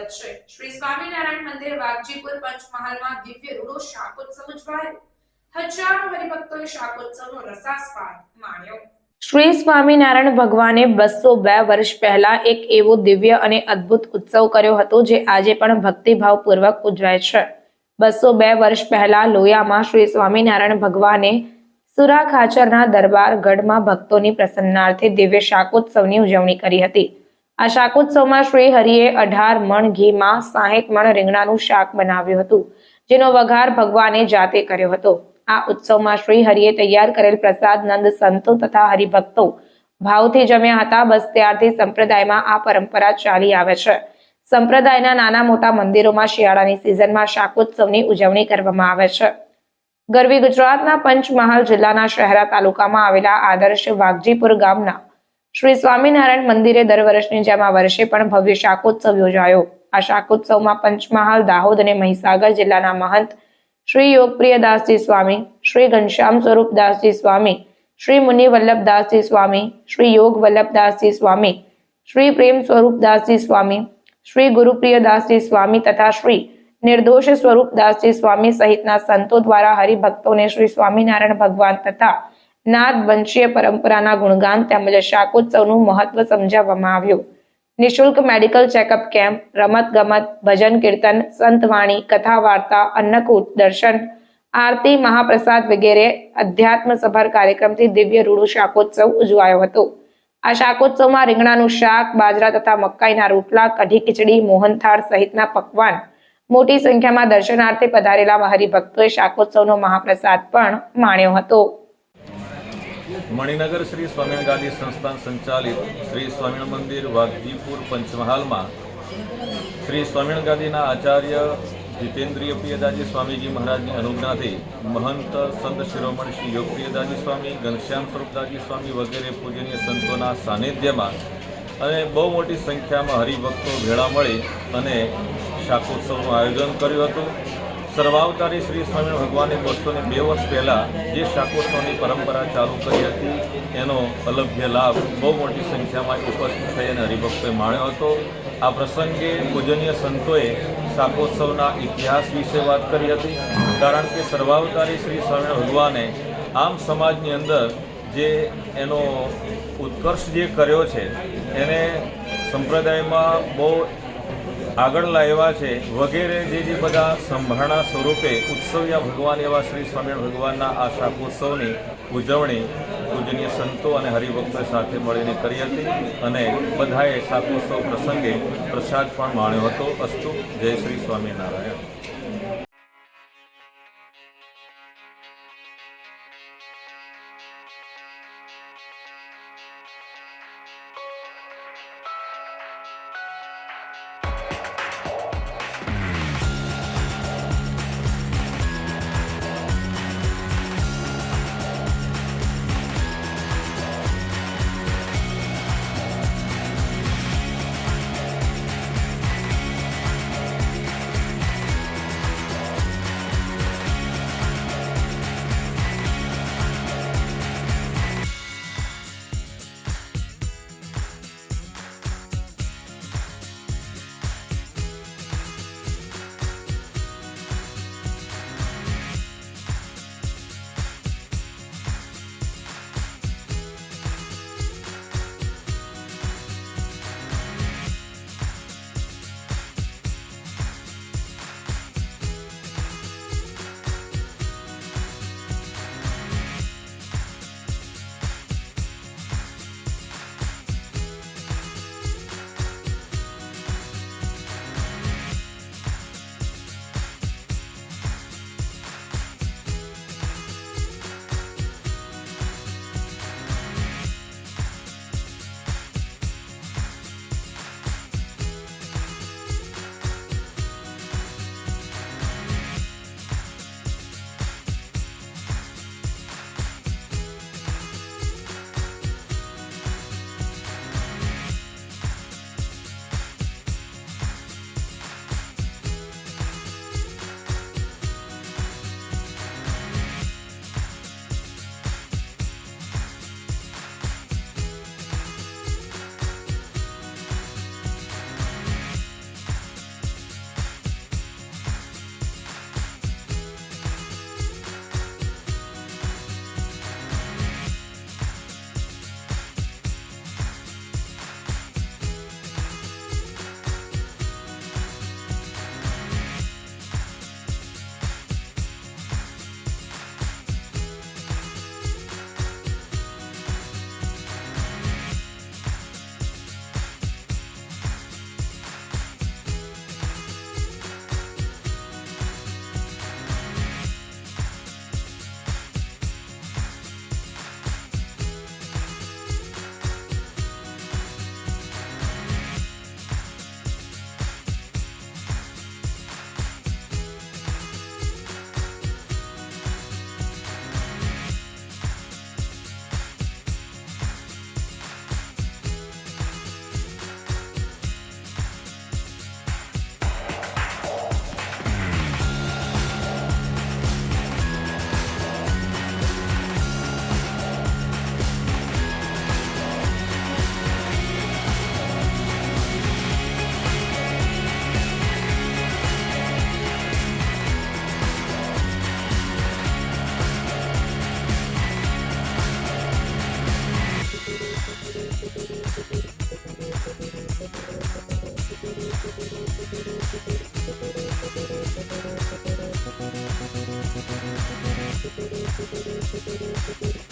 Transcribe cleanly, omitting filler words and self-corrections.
સ્વાગત છે। શ્રી સ્વામિનારાયણ મંદિર વાઘજીપુર પંચમહાલમાં દિવ્ય રૂડો શાકોત્સવ ઉજવાયો। હજારો હરિભક્તોએ શાકોત્સવનો રસાસ્વાદ માણ્યો। શ્રી સ્વામિનારાયણ ભગવાને 202 વર્ષ પહેલા એક એવો દિવ્ય અને અદ્ભુત ઉત્સવ કર્યો હતો જે આજે પણ ભક્તિભાવપૂર્વક ઉજવાય છે। 202 વર્ષ પહેલા લોયામાં શ્રી સ્વામિનારાયણ ભગવાને સુરા ખાચરના દરબાર ગઢમાં ભક્તોની પ્રસન્નાર્થે દિવ્ય શાકોત્સવની ઉજવણી કરી હતી। આ શાકોત્સવમાં શ્રી હરિએ 18 મણ ઘીમાં 60 મણ રીંગણાનું શાક બનાવ્યું હતું, જેનો વઘાર ભગવાને જાતે કર્યો હતો। આ ઉત્સવમાં શ્રી હરિએ તૈયાર કરેલ પ્રસાદ નંદ સંતો તથા હરિભક્તો ભાવથી જમ્યા હતા। બસ ત્યારથી સંપ્રદાયમાં આ પરંપરા ચાલી આવે છે। સંપ્રદાયના નાના મોટા મંદિરોમાં શિયાળાની સિઝનમાં શાકોત્સવની ઉજવણી કરવામાં આવે છે। ગરવી ગુજરાતના પંચમહાલ જિલ્લાના શહેરા તાલુકામાં આવેલા આદર્શ વાઘજીપુર ગામના શ્રી સ્વામિનારાયણ મંદિરે દર વર્ષની જેમ આ વર્ષે પણ ભવ્ય શાકોત્સવ યોજાયો। આ શાકોત્સવમાં પંચમહાલ, દાહોદ અને મહીસાગર જિલ્લાના મહંત શ્રી યોગપ્રિયદાસજી સ્વામી, શ્રી ઘનશ્યામ સ્વરૂપદાસજી સ્વામી, શ્રી મુનિ વલ્લભદાસજી સ્વામી, શ્રી યોગ વલ્લભદાસજી સ્વામી, શ્રી પ્રેમ સ્વરૂપદાસજી સ્વામી, શ્રી ગુરુપ્રિયદાસજી સ્વામી તથા શ્રી નિર્દોષ સ્વરૂપદાસજી સ્વામી સહિતના સંતો દ્વારા હરિભક્તોને શ્રી સ્વામિનારાયણ ભગવાન તથા નાદ વંશીય પરંપરાના ગુણગાન તેમજ શાકોત્સવનું મહત્વ સમજાવવામાં આવ્યું। નિઃશુલ્ક મેડિકલ ચેકઅપ કેમ્પ, રમત ગમત, ભજન કીર્તન, સંતવાણી, કથા વાર્તા, અન્નકૂટ, દર્શન, આરતી, મહાપ્રસાદ વગેરે અધ્યાત્મ સભર કાર્યક્રમથી દિવ્ય રૂડો શાકોત્સવ ઉજવાયો હતો। આ શાકોત્સવમાં રીંગણાનું શાક, બાજરા તથા મકાઈના રોટલા, કઢી ખીચડી, મોહનથાળ સહિતના પકવાન મોટી સંખ્યામાં દર્શનાર્થે પધારેલા હરિભક્તોએ શાકોત્સવનો મહાપ્રસાદ પણ માણ્યો હતો। મણિનગર શ્રી સ્વામિનારાયણ ગાદી સંસ્થાન સંચાલિત શ્રી સ્વામિનારાયણ મંદિર વાઘજીપુર પંચમહાલમાં શ્રી સ્વામિનારાયણ ગાદીના આચાર્ય જીતેન્દ્રિય પ્રિયદાસજી સ્વામીજી મહારાજની અનુજ્ઞાથી મહંત સંત શિરોમણી શ્રી યોગપ્રિયદાસજી સ્વામી, ઘનશ્યામ સ્વરૂપદાસજી સ્વામી વગેરે પૂજનીય સંતોના સાનિધ્યમાં અને બહુ મોટી સંખ્યામાં હરિભક્તો ભેળા મળી અને શાકોત્સવનું આયોજન કર્યું હતું। સર્વાવતારી શ્રી સ્વામિનારાયણ ભગવાને 202 વર્ષ પહેલાં જે શાકોત્સવની પરંપરા ચાલુ કરી હતી એનો અલભ્ય લાભ બહુ મોટી સંખ્યામાં ઉપસ્થિત થઈ અને હરિભક્તોએ માણ્યો હતો। આ પ્રસંગે પૂજનીય સંતોએ શાકોત્સવના ઇતિહાસ વિશે વાત કરી હતી, કારણ કે સર્વાવતારી શ્રી સ્વામિનારાયણ ભગવાને આમ સમાજની અંદર જે એનો ઉત્કર્ષ જે કર્યો છે એને સંપ્રદાયમાં બહુ આગળ લાવ્યા છે વગેરે જે બધા સંભારણા સ્વરૂપે ઉત્સવ્યા ભગવાન એવા શ્રી સ્વામિનારાયણ ભગવાનના આ શાકોત્સવની ઉજવણી પૂજનીય સંતો અને હરિભક્તો સાથે મળીને કરી હતી અને બધાએ શાકોત્સવ પ્રસંગે પ્રસાદ પણ માણ્યો હતો। અસ્તુ, જય શ્રી સ્વામિનારાયણ। છે।